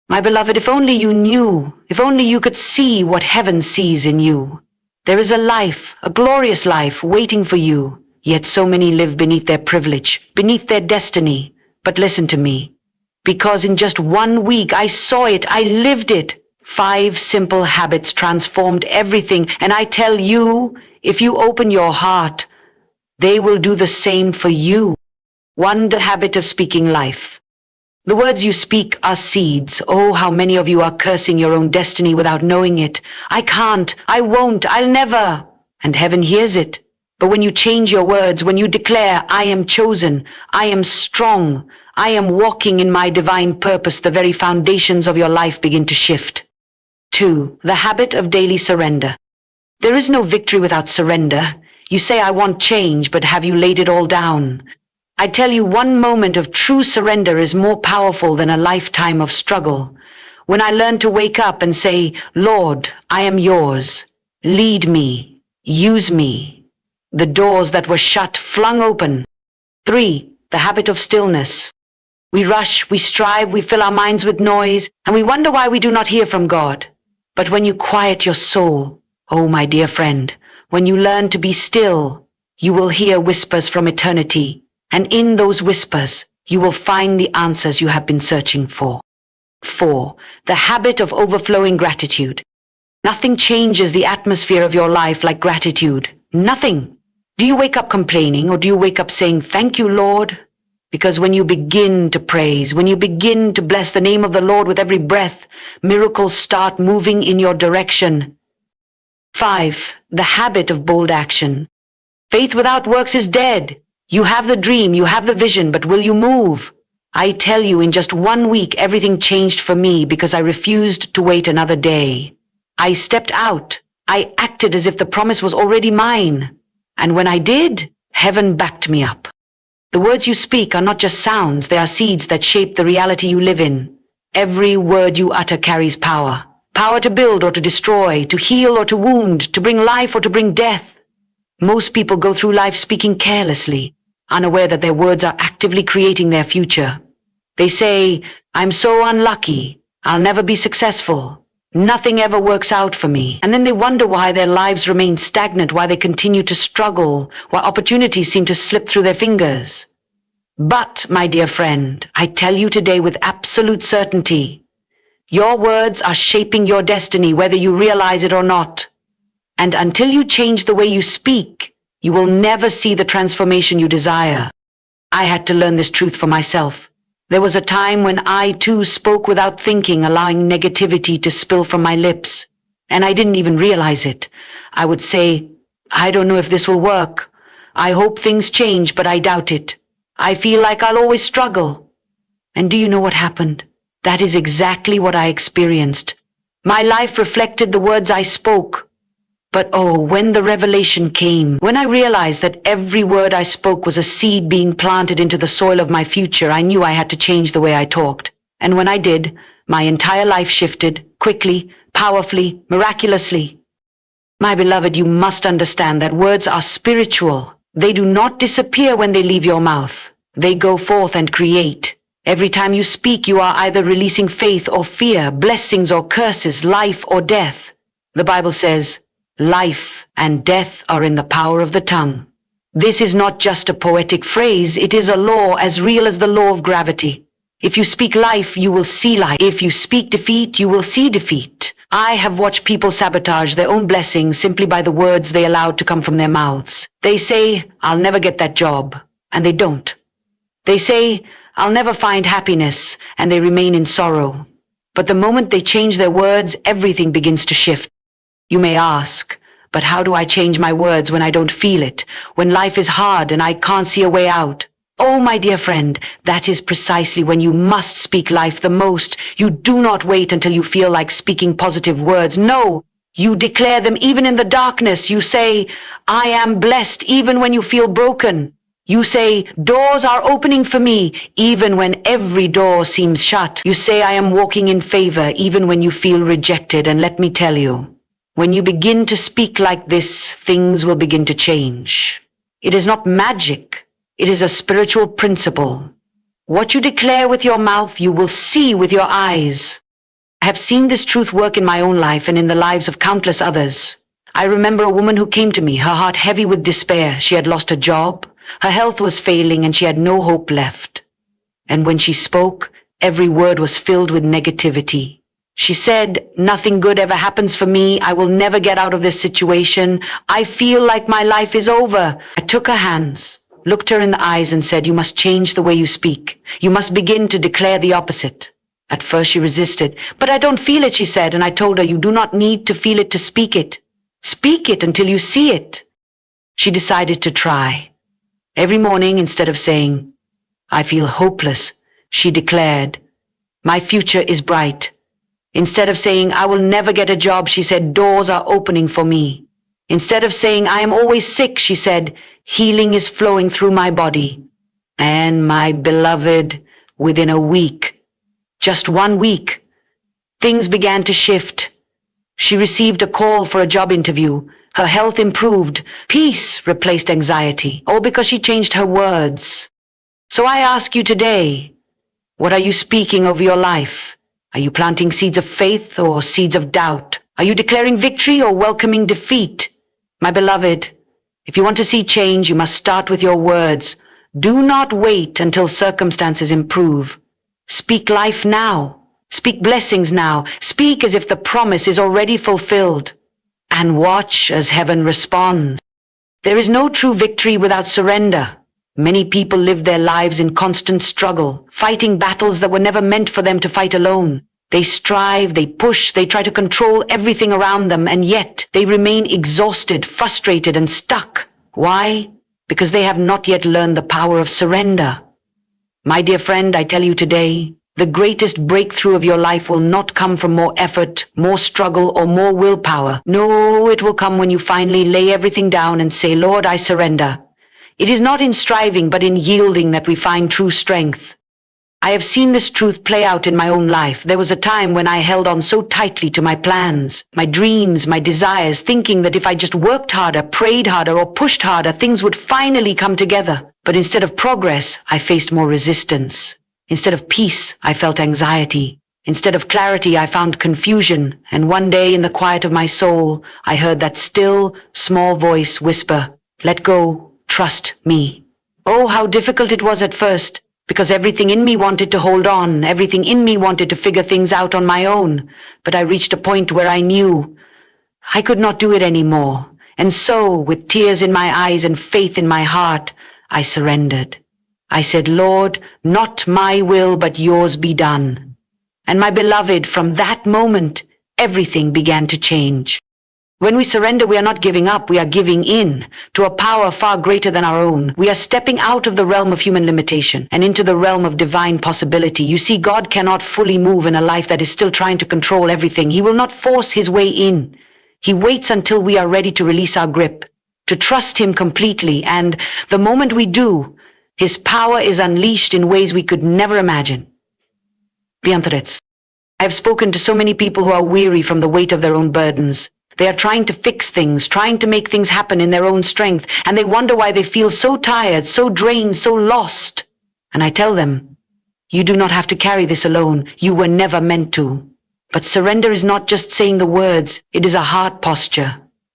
My beloved, if only you knew, if only you could see what heaven sees in you. There is a life, a glorious life, waiting for you, yet so many live beneath their privilege, beneath their destiny. But listen to me, because in just 1 week I saw it, I lived it. 5 simple habits transformed everything, and I tell you, if you open your heart, they will do the same for you. 1. The habit of speaking life. The words you speak are seeds. Oh, how many of you are cursing your own destiny without knowing it. I can't, I won't, I'll never. And heaven hears it. But when you change your words, when you declare, I am chosen, I am strong, I am walking in my divine purpose, the very foundations of your life begin to shift. 2. The habit of daily surrender. There is no victory without surrender. You say, I want change, but have you laid it all down? I tell you, 1 moment of true surrender is more powerful than a lifetime of struggle. When I learned to wake up and say, Lord, I am yours. Lead me. Use me. The doors that were shut flung open. 3. The habit of stillness. We rush, we strive, we fill our minds with noise, and we wonder why we do not hear from God. But when you quiet your soul, oh my dear friend, when you learn to be still, you will hear whispers from eternity. And in those whispers, you will find the answers you have been searching for. 4. The habit of overflowing gratitude. Nothing changes the atmosphere of your life like gratitude. Nothing. Do you wake up complaining, or do you wake up saying, thank you, Lord? Because when you begin to praise, when you begin to bless the name of the Lord with every breath, miracles start moving in your direction. 5. The habit of bold action. Faith without works is dead. You have the dream, you have the vision, but will you move? I tell you, in just 1 week, everything changed for me because I refused to wait another day. I stepped out. I acted as if the promise was already mine. And when I did, heaven backed me up. The words you speak are not just sounds, they are seeds that shape the reality you live in. Every word you utter carries power. Power to build or to destroy, to heal or to wound, to bring life or to bring death. Most people go through life speaking carelessly, unaware that their words are actively creating their future. They say, I'm so unlucky, I'll never be successful, nothing ever works out for me. And then they wonder why their lives remain stagnant, why they continue to struggle, why opportunities seem to slip through their fingers. But, my dear friend, I tell you today with absolute certainty, your words are shaping your destiny whether you realize it or not. And until you change the way you speak, you will never see the transformation you desire. I had to learn this truth for myself. There was a time when I too spoke without thinking, allowing negativity to spill from my lips. And I didn't even realize it. I would say, I don't know if this will work. I hope things change, but I doubt it. I feel like I'll always struggle. And do you know what happened? That is exactly what I experienced. My life reflected the words I spoke. But oh, when the revelation came, when I realized that every word I spoke was a seed being planted into the soil of my future, I knew I had to change the way I talked. And when I did, my entire life shifted, quickly, powerfully, miraculously. My beloved, you must understand that words are spiritual. They do not disappear when they leave your mouth. They go forth and create. Every time you speak, you are either releasing faith or fear, blessings or curses, life or death. The Bible says, life and death are in the power of the tongue. This is not just a poetic phrase, it is a law as real as the law of gravity. If you speak life, you will see life. If you speak defeat, you will see defeat. I have watched people sabotage their own blessings simply by the words they allowed to come from their mouths. They say, I'll never get that job, and they don't. They say, I'll never find happiness, and they remain in sorrow. But the moment they change their words, everything begins to shift. You may ask, but how do I change my words when I don't feel it, when life is hard and I can't see a way out? Oh, my dear friend, that is precisely when you must speak life the most. You do not wait until you feel like speaking positive words. No, you declare them even in the darkness. You say, I am blessed even when you feel broken. You say, doors are opening for me even when every door seems shut. You say, I am walking in favor even when you feel rejected. And let me tell you, when you begin to speak like this, things will begin to change. It is not magic. It is a spiritual principle. What you declare with your mouth, you will see with your eyes. have seen this truth work in my own life and in the lives of countless others. I remember a woman who came to me, her heart heavy with despair. She had lost her job, her health was failing, and she had no hope left. And when she spoke, every word was filled with negativity. She said, "Nothing good ever happens for me. I will never get out of this situation. I feel like my life is over." I took her hands, looked her in the eyes and said, "You must change the way you speak. You must begin to declare the opposite." At first she resisted. "But I don't feel it," she said, and I told her, "You do not need to feel it to speak it. Speak it until you see it." She decided to try. Every morning, instead of saying, "I feel hopeless," she declared, "My future is bright." Instead of saying, "I will never get a job," she said, "Doors are opening for me." Instead of saying, "I am always sick," she said, "Healing is flowing through my body." And my beloved, within a week, just 1 week, things began to shift. She received a call for a job interview. Her health improved. Peace replaced anxiety, all because she changed her words. So I ask you today, what are you speaking over your life? Are you planting seeds of faith or seeds of doubt? Are you declaring victory or welcoming defeat? My beloved, if you want to see change, you must start with your words. Do not wait until circumstances improve. Speak life now. Speak blessings now. Speak as if the promise is already fulfilled. And watch as heaven responds. There is no true victory without surrender. Many people live their lives in constant struggle, fighting battles that were never meant for them to fight alone. They strive, they push, they try to control everything around them, and yet they remain exhausted, frustrated, and stuck. Why? Because they have not yet learned the power of surrender. My dear friend, I tell you today, the greatest breakthrough of your life will not come from more effort, more struggle, or more willpower. No, it will come when you finally lay everything down and say, "Lord, I surrender." It is not in striving, but in yielding that we find true strength. I have seen this truth play out in my own life. There was a time when I held on so tightly to my plans, my dreams, my desires, thinking that if I just worked harder, prayed harder, or pushed harder, things would finally come together. But instead of progress, I faced more resistance. Instead of peace, I felt anxiety. Instead of clarity, I found confusion. And one day in the quiet of my soul, I heard that still, small voice whisper, "Let go. Trust me." Oh, how difficult it was at first, because everything in me wanted to hold on, everything in me wanted to figure things out on my own. But I reached a point where I knew I could not do it anymore. And so, with tears in my eyes and faith in my heart, I surrendered. I said, "Lord, not my will, but yours be done." And my beloved, from that moment, everything began to change. When we surrender, we are not giving up, we are giving in to a power far greater than our own. We are stepping out of the realm of human limitation and into the realm of divine possibility. You see, God cannot fully move in a life that is still trying to control everything. He will not force his way in. He waits until we are ready to release our grip, to trust him completely, and the moment we do, his power is unleashed in ways we could never imagine. Bientrets. I have spoken to so many people who are weary from the weight of their own burdens. They are trying to fix things, trying to make things happen in their own strength, and they wonder why they feel so tired, so drained, so lost. And I tell them, you do not have to carry this alone. You were never meant to. But surrender is not just saying the words, it is a heart posture.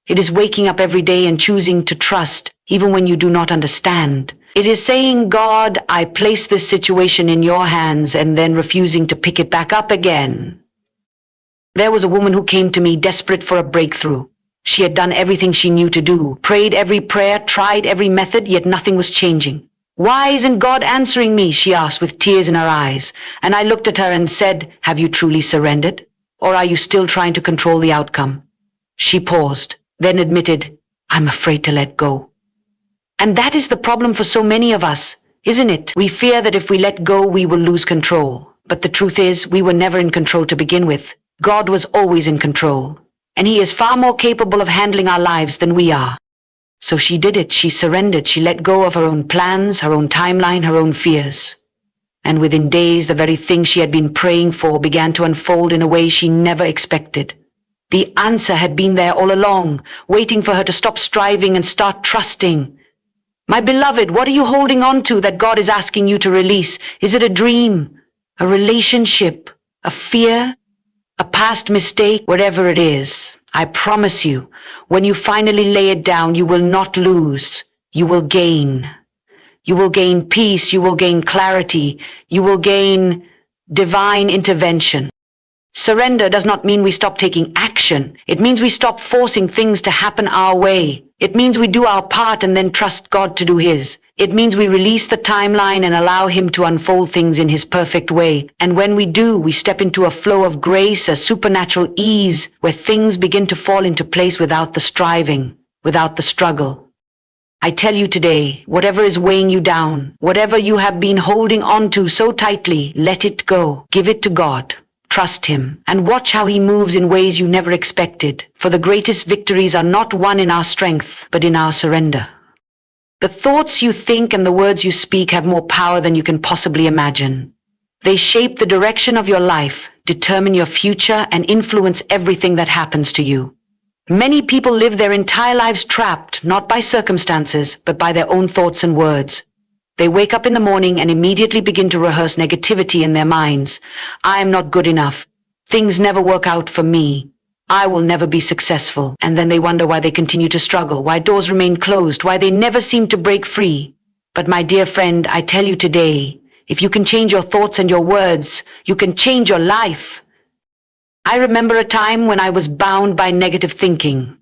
It is waking up every day and choosing to trust, even when you do not understand. It is saying, "God, I place this situation in your hands," and then refusing to pick it back up again. There was a woman who came to me desperate for a breakthrough. She had done everything she knew to do, prayed every prayer, tried every method, yet nothing was changing. "Why isn't God answering me?" she asked with tears in her eyes. And I looked at her and said, "Have you truly surrendered? Or are you still trying to control the outcome?" She paused, then admitted, "I'm afraid to let go." And that is the problem for so many of us, isn't it? We fear that if we let go, we will lose control. But the truth is, we were never in control to begin with. God was always in control, and he is far more capable of handling our lives than we are. So she did it. She surrendered. She let go of her own plans, her own timeline, her own fears. And within days, the very thing she had been praying for began to unfold in a way she never expected. The answer had been there all along, waiting for her to stop striving and start trusting. My beloved, what are you holding on to that God is asking you to release? Is it a dream, a relationship, a fear, a past mistake, whatever it is. I promise you, when you finally lay it down, you will not lose. You will gain. You will gain peace. You will gain clarity. You will gain divine intervention. Surrender does not mean we stop taking action. It means we stop forcing things to happen our way. It means we do our part and then trust God to do His. It means we release the timeline and allow Him to unfold things in His perfect way. And when we do, we step into a flow of grace, a supernatural ease, where things begin to fall into place without the striving, without the struggle. I tell you today, whatever is weighing you down, whatever you have been holding on to so tightly, let it go. Give it to God. Trust Him, and watch how He moves in ways you never expected. For the greatest victories are not won in our strength, but in our surrender. The thoughts you think and the words you speak have more power than you can possibly imagine. They shape the direction of your life, determine your future, and influence everything that happens to you. Many people live their entire lives trapped, not by circumstances, but by their own thoughts and words. They wake up in the morning and immediately begin to rehearse negativity in their minds. I am not good enough. Things never work out for me. I will never be successful. And then they wonder why they continue to struggle, why doors remain closed, why they never seem to break free. But my dear friend, I tell you today, if you can change your thoughts and your words, you can change your life. I remember a time when I was bound by negative thinking.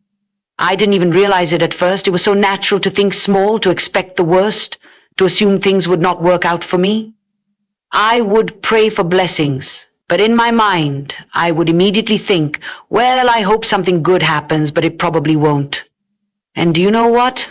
I didn't even realize it at first. It was so natural to think small, to expect the worst, to assume things would not work out for me. I would pray for blessings, but in my mind, I would immediately think, well, I hope something good happens, but it probably won't. And do you know what?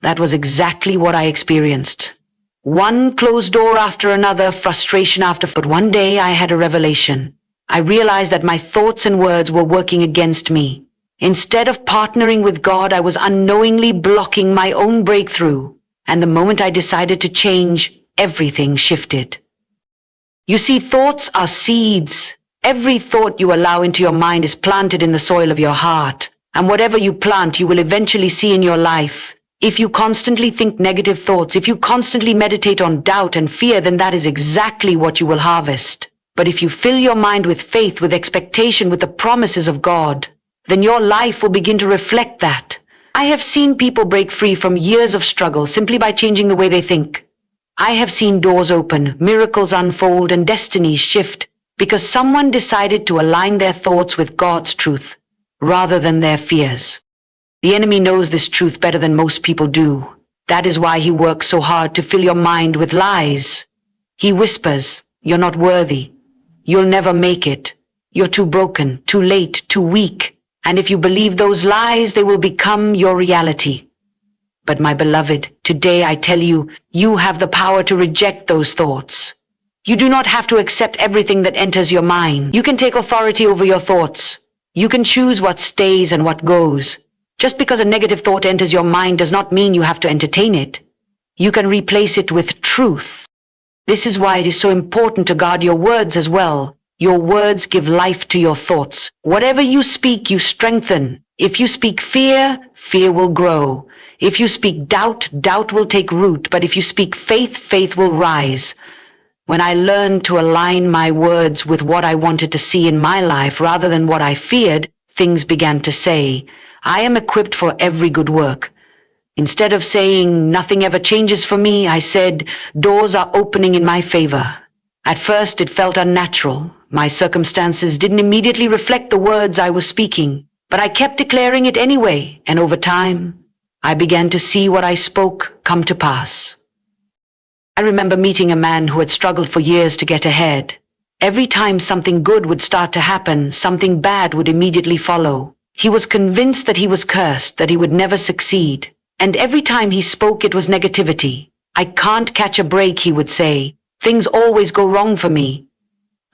That was exactly what I experienced. One closed door after another, frustration after, but one day I had a revelation. I realized that my thoughts and words were working against me. Instead of partnering with God, I was unknowingly blocking my own breakthrough. And the moment I decided to change, everything shifted. You see, thoughts are seeds. Every thought you allow into your mind is planted in the soil of your heart. And whatever you plant, you will eventually see in your life. If you constantly think negative thoughts, if you constantly meditate on doubt and fear, then that is exactly what you will harvest. But if you fill your mind with faith, with expectation, with the promises of God, then your life will begin to reflect that. I have seen people break free from years of struggle simply by changing the way they think. I have seen doors open, miracles unfold, and destinies shift because someone decided to align their thoughts with God's truth rather than their fears. The enemy knows this truth better than most people do. That is why he works so hard to fill your mind with lies. He whispers, "You're not worthy. You'll never make it. You're too broken, too late, too weak." And if you believe those lies, they will become your reality. But my beloved, today I tell you, you have the power to reject those thoughts. You do not have to accept everything that enters your mind. You can take authority over your thoughts. You can choose what stays and what goes. Just because a negative thought enters your mind does not mean you have to entertain it. You can replace it with truth. This is why it is so important to guard your words as well. Your words give life to your thoughts. Whatever you speak, you strengthen. If you speak fear, fear will grow. If you speak doubt, doubt will take root. But if you speak faith, faith will rise. When I learned to align my words with what I wanted to see in my life rather than what I feared, things began to say, "I am equipped for every good work." Instead of saying, "Nothing ever changes for me," I said, "Doors are opening in my favor." At first, it felt unnatural. My circumstances didn't immediately reflect the words I was speaking, but I kept declaring it anyway, and over time, I began to see what I spoke come to pass. I remember meeting a man who had struggled for years to get ahead. Every time something good would start to happen, something bad would immediately follow. He was convinced that he was cursed, that he would never succeed. And every time he spoke, it was negativity. "I can't catch a break," he would say. "Things always go wrong for me."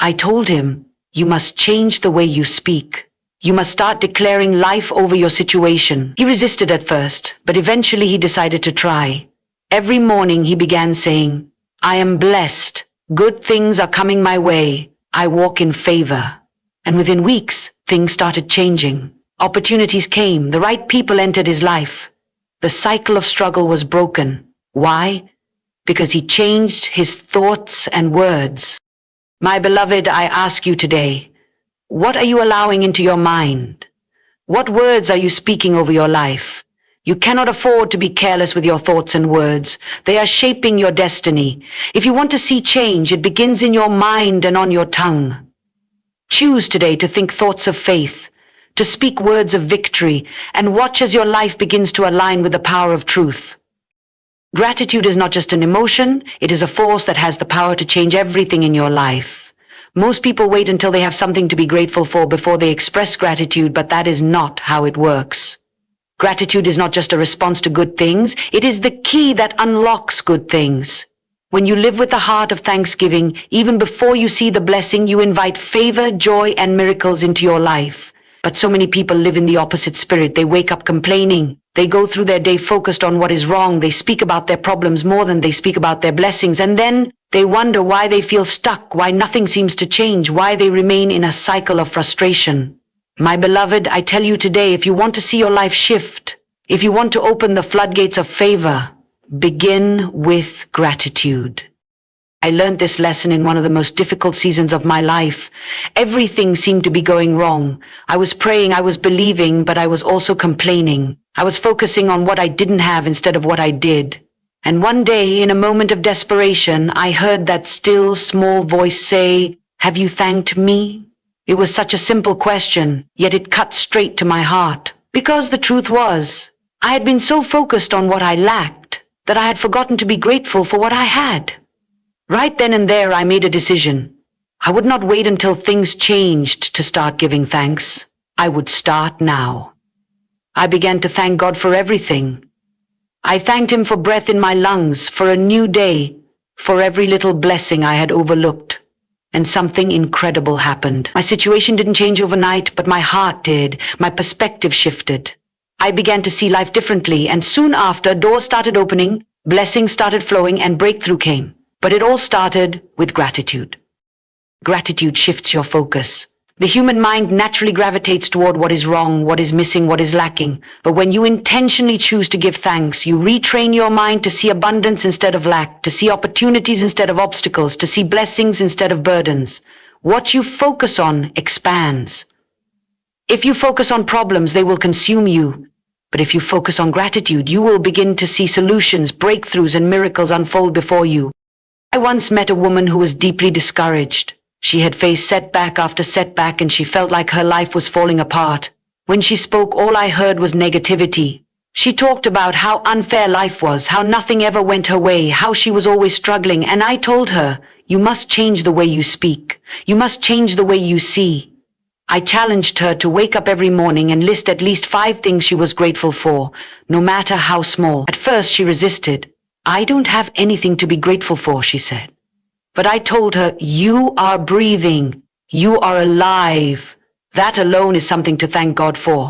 I told him, "You must change the way you speak. You must start declaring life over your situation." He resisted at first, but eventually he decided to try. Every morning he began saying, "I am blessed. Good things are coming my way. I walk in favor." And within weeks, things started changing. Opportunities came. The right people entered his life. The cycle of struggle was broken. Why? Because he changed his thoughts and words. My beloved, I ask you today, What are you allowing into your mind? What words are you speaking over your life? You cannot afford to be careless with your thoughts and words. They are shaping your destiny. If you want to see change, it begins in your mind and on your tongue. Choose today to think thoughts of faith, to speak words of victory, and watch as your life begins to align with the power of truth. Gratitude is not just an emotion, it is a force that has the power to change everything in your life. Most people wait until they have something to be grateful for before they express gratitude, but that is not how it works. Gratitude is not just a response to good things, it is the key that unlocks good things. When you live with the heart of thanksgiving, even before you see the blessing, you invite favor, joy, and miracles into your life. But so many people live in the opposite spirit. They wake up complaining. They go through their day focused on what is wrong. They speak about their problems more than they speak about their blessings. And then they wonder why they feel stuck, why nothing seems to change, why they remain in a cycle of frustration. My beloved, I tell you today, if you want to see your life shift, if you want to open the floodgates of favor, begin with gratitude. I learned this lesson in one of the most difficult seasons of my life. Everything seemed to be going wrong. I was praying, I was believing, but I was also complaining. I was focusing on what I didn't have instead of what I did. And one day, in a moment of desperation, I heard that still, small voice say, "Have you thanked me?" It was such a simple question, yet it cut straight to my heart. Because the truth was, I had been so focused on what I lacked that I had forgotten to be grateful for what I had. Right then and there, I made a decision. I would not wait until things changed to start giving thanks. I would start now. I began to thank God for everything. I thanked Him for breath in my lungs, for a new day, for every little blessing I had overlooked. And something incredible happened. My situation didn't change overnight, but my heart did. My perspective shifted. I began to see life differently, and soon after, doors started opening, blessings started flowing, and breakthrough came. But it all started with gratitude. Gratitude shifts your focus. The human mind naturally gravitates toward what is wrong, what is missing, what is lacking. But when you intentionally choose to give thanks, you retrain your mind to see abundance instead of lack, to see opportunities instead of obstacles, to see blessings instead of burdens. What you focus on expands. If you focus on problems, they will consume you. But if you focus on gratitude, you will begin to see solutions, breakthroughs, and miracles unfold before you. I once met a woman who was deeply discouraged. She had faced setback after setback, and she felt like her life was falling apart. When she spoke, all I heard was negativity. She talked about how unfair life was, how nothing ever went her way, how she was always struggling, and I told her, "You must change the way you speak. You must change the way you see." I challenged her to wake up every morning and list at least 5 things she was grateful for, no matter how small. At first she resisted. "I don't have anything to be grateful for," she said. But I told her, "You are breathing. You are alive. That alone is something to thank God for."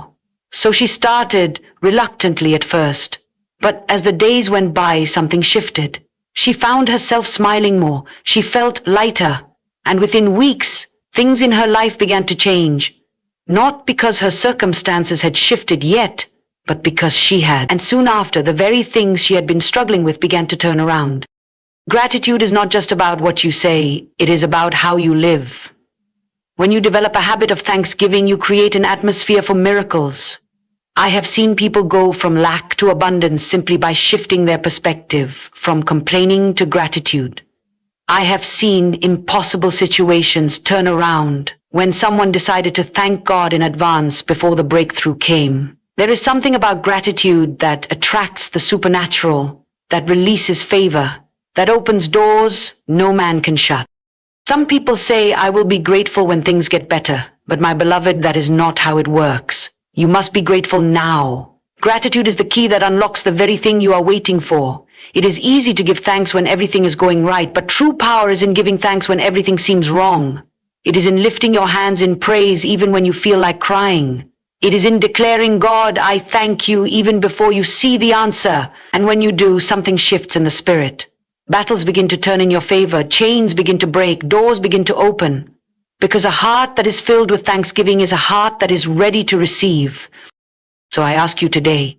So she started, reluctantly at first. But as the days went by, something shifted. She found herself smiling more. She felt lighter. And within weeks, things in her life began to change. Not because her circumstances had shifted yet, but because she had. And soon after, the very things she had been struggling with began to turn around. Gratitude is not just about what you say, it is about how you live. When you develop a habit of thanksgiving, you create an atmosphere for miracles. I have seen people go from lack to abundance simply by shifting their perspective, from complaining to gratitude. I have seen impossible situations turn around when someone decided to thank God in advance before the breakthrough came. There is something about gratitude that attracts the supernatural, that releases favor, that opens doors no man can shut. Some people say, "I will be grateful when things get better," but my beloved, that is not how it works. You must be grateful now. Gratitude is the key that unlocks the very thing you are waiting for. It is easy to give thanks when everything is going right, but true power is in giving thanks when everything seems wrong. It is in lifting your hands in praise even when you feel like crying. It is in declaring, "God, I thank you," even before you see the answer. And when you do, something shifts in the spirit. Battles begin to turn in your favor, chains begin to break, doors begin to open. Because a heart that is filled with thanksgiving is a heart that is ready to receive. So I ask you today,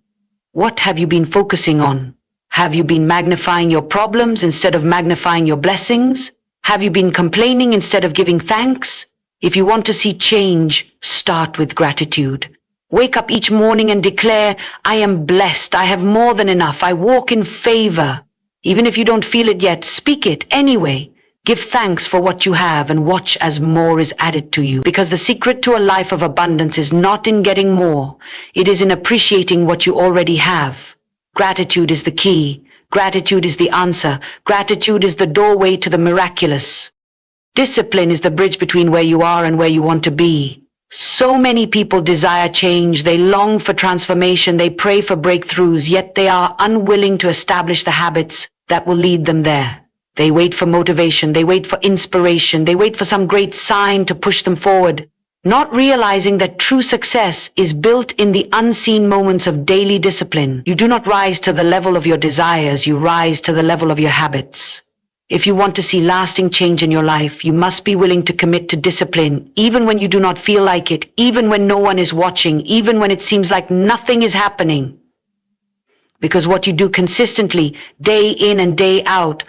what have you been focusing on? Have you been magnifying your problems instead of magnifying your blessings? Have you been complaining instead of giving thanks? If you want to see change, start with gratitude. Wake up each morning and declare, I am blessed, I have more than enough, I walk in favor. Even if you don't feel it yet, speak it anyway. Give thanks for what you have and watch as more is added to you. Because the secret to a life of abundance is not in getting more. It is in appreciating what you already have. Gratitude is the key. Gratitude is the answer. Gratitude is the doorway to the miraculous. Discipline is the bridge between where you are and where you want to be. So many people desire change, they long for transformation, they pray for breakthroughs, yet they are unwilling to establish the habits that will lead them there. They wait for motivation, they wait for inspiration, they wait for some great sign to push them forward, not realizing that true success is built in the unseen moments of daily discipline. You do not rise to the level of your desires, you rise to the level of your habits. If you want to see lasting change in your life, you must be willing to commit to discipline, even when you do not feel like it, even when no one is watching, even when it seems like nothing is happening. Because what you do consistently, day in and day out,